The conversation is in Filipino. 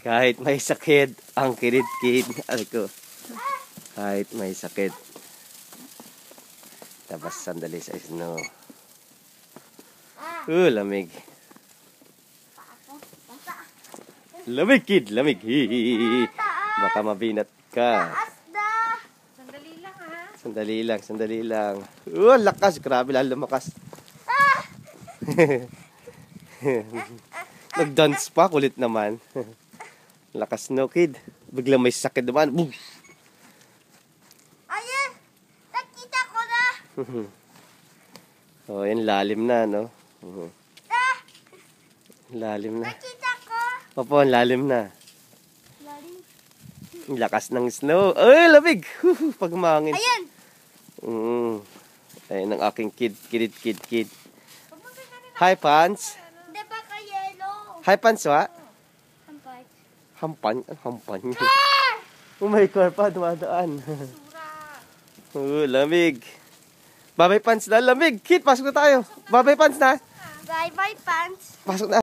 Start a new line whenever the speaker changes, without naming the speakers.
Kahit may sakit, ang kirit-kid. Ko. Kahit may sakit. Tapos sandali sa snow. Lamig. Lamig, kid. Lamig. Baka mabinat ka.
Sandali lang, ha?
Sandali lang, sandali lang. Lakas. Grabe lang lumakas. Nag-dance pa. Kulit naman. Lakas no, kid. Biglang may sakit naman. Boom!
Ayan! Nakita ko na!
Oh, yan. Lalim na, no? Lalim na.
Nakita ko!
Opo, lalim na.
Lalim.
Lakas ng snow. Ay, lamig! Pag mangin.
Ayan!
Ayan ang aking kid. Hi, Pants.
Hindi ba ka yellow?
Hi, Pants, wa?
Hampay.
Hampan? Ano hampan? Oh my God, pa, dumadaan.
Sura.
Lamig. Babay, Pants na. Lamig. Kid, pasok na tayo. Babay, Pants na.
Bye-bye, pants.
Pasok na.